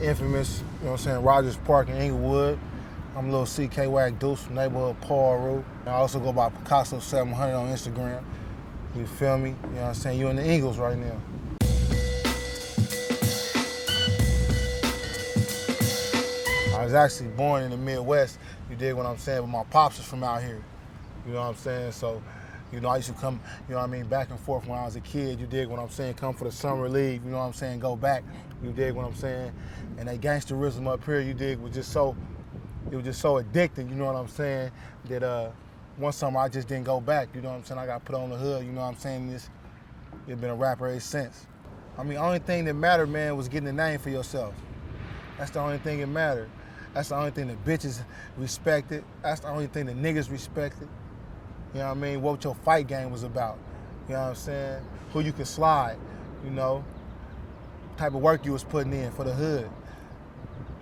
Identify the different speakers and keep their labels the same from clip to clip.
Speaker 1: infamous, you know what I'm saying, Rogers Park in Inglewood. I'm Lil CK Wack Deuce from Neighborhood Pirus. I also go by Picasso 700 on Instagram. You feel me? You know what I'm saying? You in the Ingles right now. I was actually born in the Midwest, you dig what I'm saying, but my pops is from out here. You know what I'm saying? So, you know, I used to come, you know what I mean, back and forth when I was a kid, you dig what I'm saying, come for the summer league, you know what I'm saying, go back, you dig what I'm saying? And that gangsterism up here, you dig, was just so, it was just so addicting, you know what I'm saying, that one summer I just didn't go back, you know what I'm saying, I got put on the hood, you know what I'm saying, it's been a rapper ever since. I mean, the only thing that mattered, man, was getting a name for yourself. That's the only thing that mattered. That's the only thing that bitches respected. That's the only thing that niggas respected. You know what I mean? What your fight game was about. You know what I'm saying? Who you could slide, you know? Type of work you was putting in for the hood.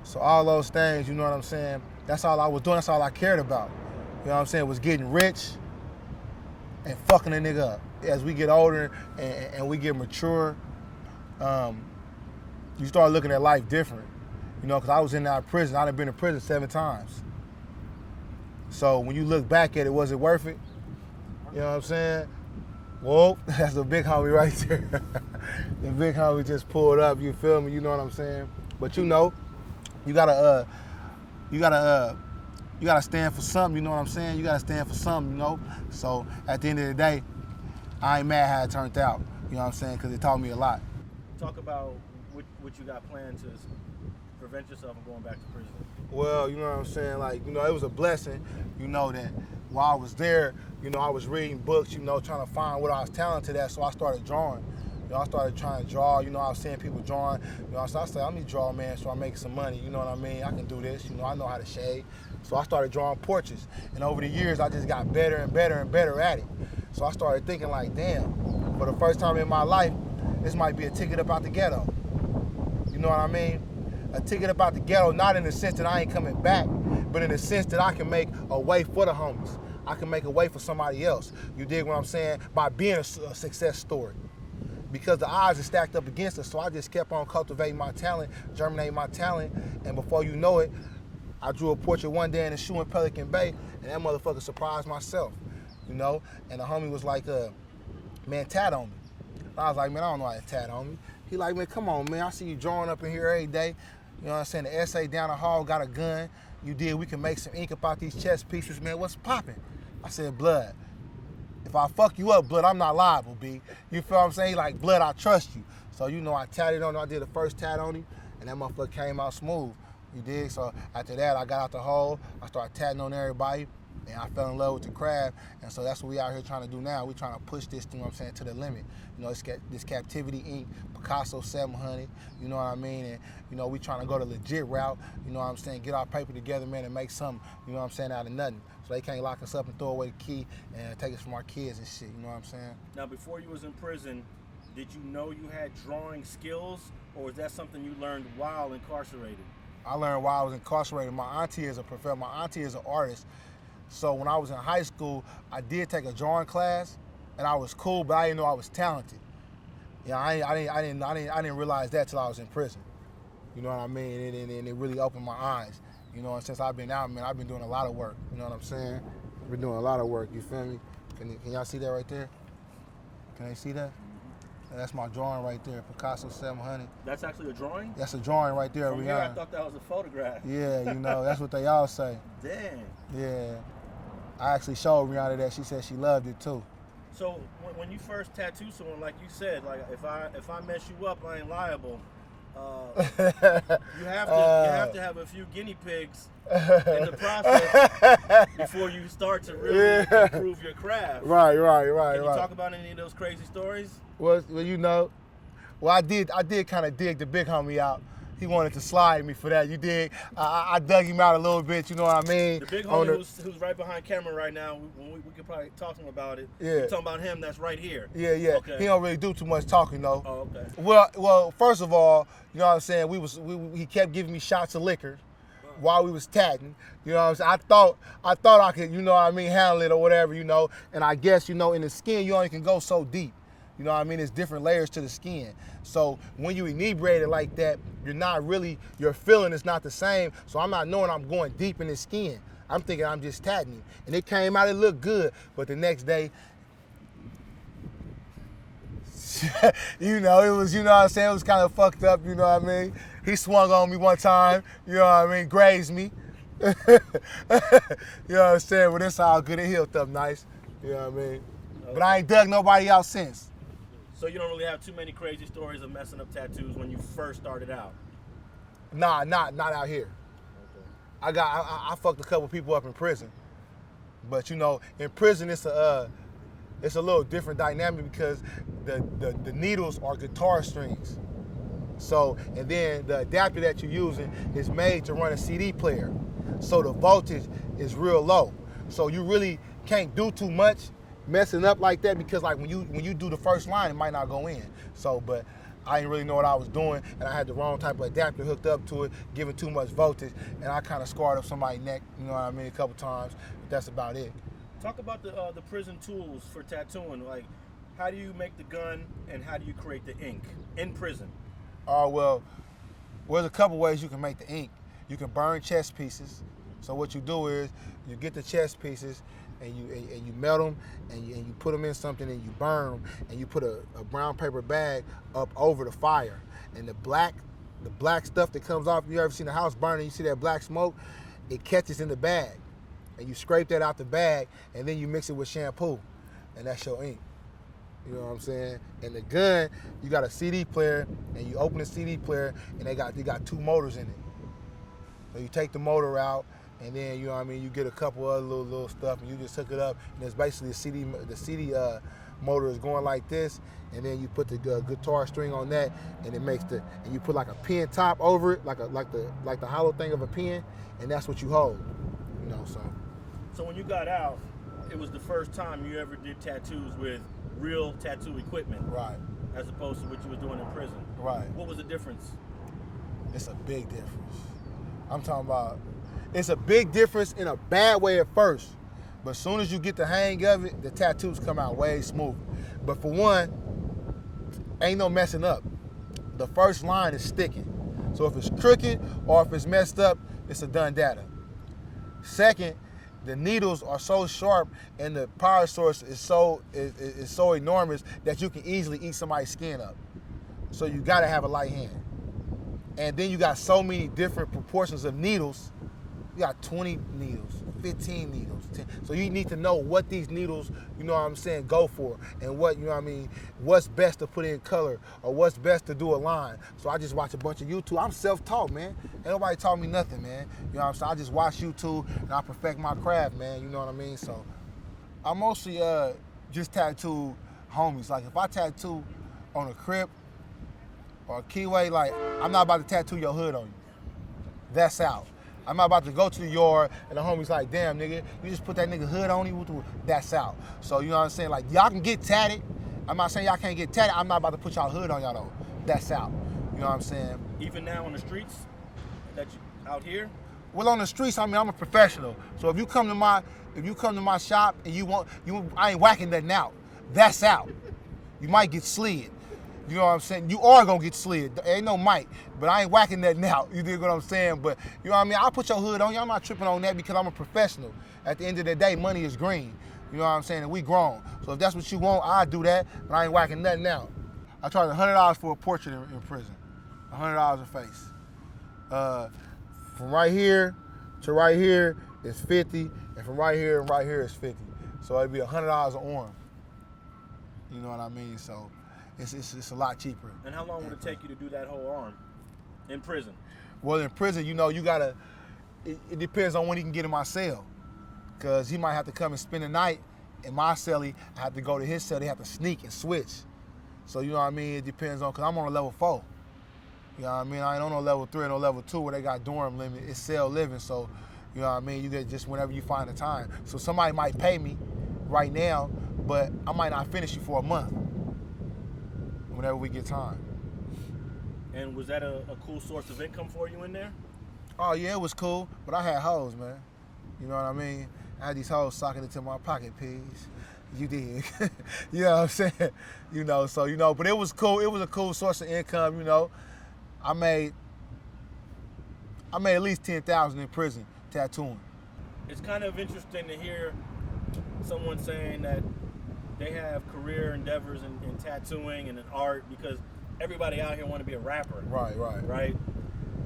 Speaker 1: So all those things, you know what I'm saying? That's all I was doing, that's all I cared about. You know what I'm saying? Was getting rich and fucking a nigga up. As we get older and we get mature, you start looking at life different. You know, because I was in that prison. I'd been in prison 7 times. So when you look back at it, was it worth it? You know what I'm saying? Whoa, that's a big homie right there. The big homie just pulled up, you feel me? You know what I'm saying? But you know, you gotta stand for something, you know what I'm saying? You gotta stand for something, you know? So at the end of the day, I ain't mad how it turned out, you know what I'm saying? Because it taught me a lot.
Speaker 2: Talk about what you got planned to prevent yourself from going back to prison.
Speaker 1: Well, you know what I'm saying, like, you know, it was a blessing, you know, that while I was there, you know, I was reading books, you know, trying to find what I was talented at, so I started drawing. You know, I started trying to draw, you know, I was seeing people drawing, you know, so I said, I'm gonna draw, man, so I make some money, you know what I mean? I can do this, you know, I know how to shade. So I started drawing portraits, and over the years, I just got better and better and better at it. So I started thinking like, damn, for the first time in my life, this might be a ticket up out the ghetto. You know what I mean? A ticket up out the ghetto, not in the sense that I ain't coming back, but in the sense that I can make a way for the homies. I can make a way for somebody else. You dig what I'm saying? By being a success story. Because the odds are stacked up against us, so I just kept on cultivating my talent, germinating my talent, and before you know it, I drew a portrait one day in a shoe in Pelican Bay, and that motherfucker surprised myself, you know? And the homie was like, man, tat on me. And I was like, man, I don't know how to tat on me. He like, man, come on, man, I see you drawing up in here every day. You know what I'm saying? The essay down the hall got a gun. You did, we can make some ink about these chess pieces, man. What's popping? I said, blood. If I fuck you up, blood, I'm not liable, B. You feel what I'm saying? He like, blood, I trust you. So, you know, I tatted on him. I did the first tat on him, and that motherfucker came out smooth. You dig? So after that, I got out the hole. I started tatting on everybody, and I fell in love with the craft. And so that's what we out here trying to do now. We trying to push this, you know what I'm saying, to the limit. You know, this captivity ink, Picasso 700, you know what I mean? And, you know, we trying to go the legit route, you know what I'm saying, get our paper together, man, and make something, you know what I'm saying, out of nothing. So they can't lock us up and throw away the key and take us from our kids and shit, you know what I'm saying?
Speaker 2: Now, before you was in prison, did you know you had drawing skills, or was that something you learned while incarcerated?
Speaker 1: I learned while I was incarcerated. My auntie is a professor, my auntie is an artist. So when I was in high school, I did take a drawing class, and I was cool, but I didn't know I was talented. Yeah, I didn't realize that till I was in prison. You know what I mean? And it really opened my eyes. You know, and since I've been out, man, I've been doing a lot of work. You know what I'm saying? I've been doing a lot of work. You feel me? Can y'all see that right there? Can they see that? That's my drawing right there, Picasso 700.
Speaker 2: That's actually a drawing?
Speaker 1: That's a drawing right there,
Speaker 2: From
Speaker 1: Rihanna.
Speaker 2: here, I thought that was a photograph.
Speaker 1: Yeah, you know, that's what they all say.
Speaker 2: Damn.
Speaker 1: Yeah. I actually showed Rihanna that. She said she loved it too.
Speaker 2: So when you first tattoo someone, like you said, like if I mess you up, I ain't liable. You have to have a few guinea pigs in the process before you start to really improve your craft.
Speaker 1: Right.
Speaker 2: Can you talk about any of those crazy stories?
Speaker 1: Well, you know, I did kind of dig the big homie out. He wanted to slide me for that. You dig? I dug him out a little bit. You know what I mean?
Speaker 2: The big homie who's right behind camera right now. We could probably talk to him about it.
Speaker 1: Yeah.
Speaker 2: You're talking about him. That's right here.
Speaker 1: Yeah.
Speaker 2: Okay.
Speaker 1: He don't really do too much talking though.
Speaker 2: Oh, okay.
Speaker 1: Well, first of all, you know what I'm saying? He kept giving me shots of liquor while we was tatting. You know what I'm saying? I thought I could, you know what I mean, handle it or whatever, you know. And I guess, you know, in the skin, you only can go so deep. You know what I mean? There's different layers to the skin. So when you inebriate it like that, your feeling is not the same. So I'm not knowing I'm going deep in the skin. I'm thinking I'm just tatting him. And it came out, it looked good. But the next day, you know, it was, you know what I'm saying? It was kind of fucked up, you know what I mean? He swung on me one time, you know what I mean? Grazed me. You know what I'm saying? But it's all good. It healed up nice. You know what I mean? Okay. But I ain't dug nobody out since.
Speaker 2: So you don't really have too many crazy stories of messing up tattoos when you first started out?
Speaker 1: Nah, not out here. Okay. I fucked a couple people up in prison. But you know, in prison it's a little different dynamic because the needles are guitar strings. So, and then the adapter that you're using is made to run a CD player. So the voltage is real low. So you really can't do too much messing up like that because like when you do the first line, it might not go in. So, but I didn't really know what I was doing and I had the wrong type of adapter hooked up to it, giving too much voltage, and I kind of scarred up somebody's neck, you know what I mean, a couple times. But that's about it.
Speaker 2: Talk about the prison tools for tattooing. Like, how do you make the gun and how do you create the ink in prison?
Speaker 1: Well, there's a couple ways you can make the ink. You can burn chess pieces. So what you do is you get the chess pieces and you melt them and you put them in something and you burn them and you put a brown paper bag up over the fire. And the black stuff that comes off, you ever seen a house burning, you see that black smoke, it catches in the bag. And you scrape that out the bag and then you mix it with shampoo and that's your ink. You know what I'm saying? And the gun, you got a CD player and you open the CD player and they got two motors in it. So you take the motor out and then, you know what I mean, you get a couple other little stuff and you just hook it up and it's basically the CD motor is going like this and then you put the guitar string on that and it makes and you put like a pen top over it, like the hollow thing of a pen, and that's what you hold. You know,
Speaker 2: So when you got out, it was the first time you ever did tattoos with real tattoo equipment.
Speaker 1: Right.
Speaker 2: As opposed to what you were doing in prison.
Speaker 1: Right.
Speaker 2: What was the difference?
Speaker 1: It's a big difference. I'm talking about, it's a big difference in a bad way at first, but as soon as you get the hang of it, the tattoos come out way smoother. But for one, ain't no messing up. The first line is sticking. So if it's crooked or if it's messed up, it's a done data. Second, the needles are so sharp and the power source is so enormous that you can easily eat somebody's skin up. So you gotta have a light hand. And then you got so many different proportions of needles. You got 20 needles, 15 needles, 10. So you need to know what these needles, you know what I'm saying, go for, and what, you know what I mean, what's best to put in color or what's best to do a line. So I just watch a bunch of YouTube. I'm self-taught, man. Ain't nobody taught me nothing, man. You know what I'm saying? I just watch YouTube and I perfect my craft, man. You know what I mean? So I mostly just tattoo homies. Like if I tattoo on a Crip or a Keyway, like I'm not about to tattoo your hood on you. That's out. I'm not about to go to the yard and the homie's like, damn, nigga, you just put that nigga hood on you, that's out. So, you know what I'm saying? Like, y'all can get tatted. I'm not saying y'all can't get tatted. I'm not about to put y'all hood on y'all, though. That's out. You know what I'm saying?
Speaker 2: Even now on the streets, that you out here?
Speaker 1: Well, on the streets, I mean, I'm a professional. So if you come to my shop and I ain't whacking nothing out. That's out. You might get slid. You know what I'm saying? You are gonna get slid. There ain't no mic, but I ain't whacking nothing out. You dig what I'm saying? But you know what I mean? I'll put your hood on you. I'm not tripping on that because I'm a professional. At the end of the day, money is green. You know what I'm saying? And we grown. So if that's what you want, I'll do that, but I ain't whacking nothing out. I charge $100 for a portrait in prison. $100 a face. From right here to right here is 50, and from right here and right here is 50. So it'd be $100 an arm. You know what I mean? So it's a lot cheaper.
Speaker 2: And how long would it take you to do that whole arm in prison?
Speaker 1: Well, in prison, you know, you gotta, it depends on when he can get in my cell. Cause he might have to come and spend the night in my cell. I have to go to his cell, they have to sneak and switch. So you know what I mean? It depends on, cause I'm on a level 4. You know what I mean? I ain't on no level 3 or no level 2 where they got dorm limit. It's cell living, so you know what I mean? You get just whenever you find the time. So somebody might pay me right now, but I might not finish you for a month. Whenever we get time.
Speaker 2: And was that a cool source of income for you in there?
Speaker 1: Oh yeah, it was cool, but I had hoes, man. You know what I mean? I had these hoes socking into my pocket piece. You did. You know what I'm saying? You know, so, you know, but it was cool. It was a cool source of income, you know. I made at least $10,000 in prison tattooing.
Speaker 2: It's kind of interesting to hear someone saying that they have career endeavors in tattooing and in art, because everybody out here want to be a rapper.
Speaker 1: Right.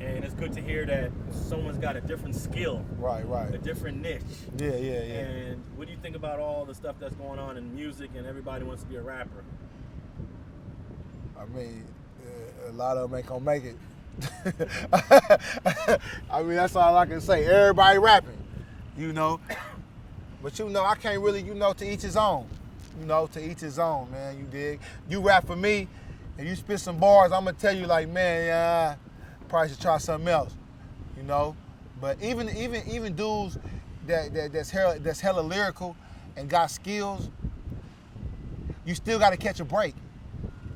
Speaker 2: And it's good to hear that someone's got a different skill.
Speaker 1: Right.
Speaker 2: A different niche.
Speaker 1: Yeah.
Speaker 2: And what do you think about all the stuff that's going on in music and everybody wants to be a rapper?
Speaker 1: I mean, a lot of them ain't gonna make it. I mean, that's all I can say. Everybody rapping, you know. But you know, I can't really, you know, to each his own. You know, to each his own, man, you dig? You rap for me, and you spit some bars, I'm gonna tell you like, man, probably should try something else, you know. But even dudes that's hella lyrical and got skills, you still got to catch a break.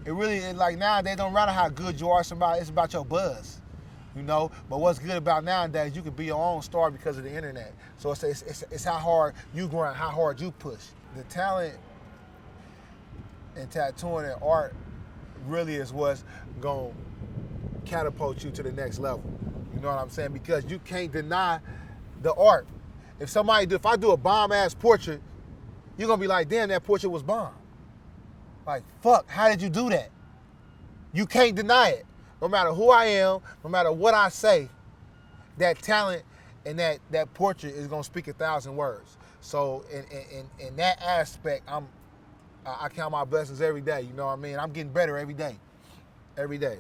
Speaker 1: It really, like, nowadays, don't matter how good you are, it's about your buzz, you know. But what's good about nowadays, you can be your own star because of the internet. So it's how hard you grind, how hard you push. The talent in tattooing and art really is what's gonna catapult you to the next level. You know what I'm saying? Because you can't deny the art. If I do a bomb ass portrait, you're gonna be like, damn, that portrait was bomb. Like, fuck, how did you do that? You can't deny it. No matter who I am, no matter what I say, that talent and that portrait is gonna speak 1,000 words. So in that aspect, I count my blessings every day. You know what I mean? I'm getting better every day. Every day.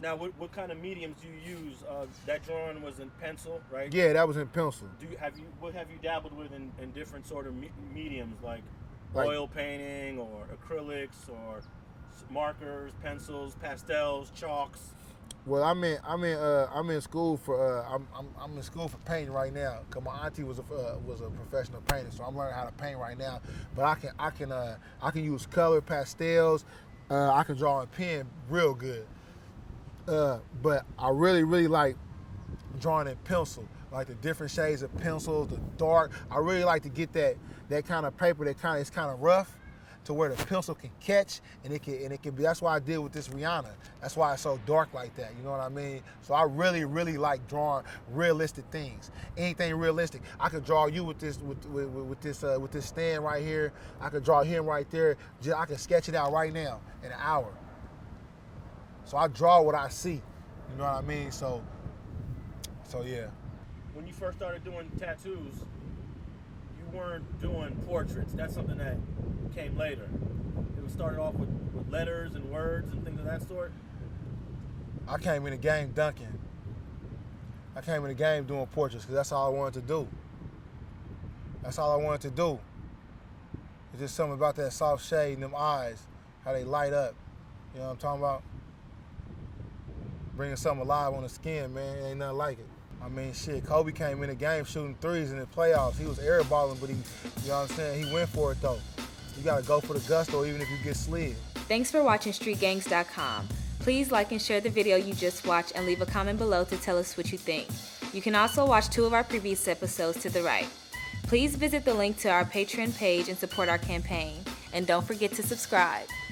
Speaker 2: Now, what kind of mediums do you use? That drawing was in pencil, right?
Speaker 1: Yeah, that was in pencil.
Speaker 2: What have you dabbled with in different sort of mediums, like oil painting or acrylics or markers, pencils, pastels, chalks?
Speaker 1: Well, I'm in school for I'm in school for painting right now, cause my auntie was a professional painter, so I'm learning how to paint right now. But I can use color, pastels. I can draw in pen real good. But I really like drawing in pencil, like the different shades of pencils, the dark. I really like to get that kind of paper it's kind of rough, to where the pencil can catch and it can be. That's why I did with this Rihanna. That's why it's so dark like that. You know what I mean? So I really like drawing realistic things. Anything realistic. I could draw you with this stand right here. I could draw him right there. I can sketch it out right now in an hour. So I draw what I see, you know what I mean? So yeah.
Speaker 2: When you first started doing tattoos, you weren't doing portraits. That's something that came later. It was started off with letters and words and things of that sort.
Speaker 1: I came in the game dunking. I came in the game doing portraits because that's all I wanted to do. That's all I wanted to do. It's just something about that soft shade in them eyes, how they light up. You know what I'm talking about? Bringing something alive on the skin, man, ain't nothing like it. I mean, shit, Kobe came in the game shooting threes in the playoffs. He was airballing, but you know what I'm saying? He went for it, though. You got to go for the gusto, even if you get slid.
Speaker 3: Thanks for watching StreetGangs.com. Please like and share the video you just watched and leave a comment below to tell us what you think. You can also watch 2 of our previous episodes to the right. Please visit the link to our Patreon page and support our campaign. And don't forget to subscribe.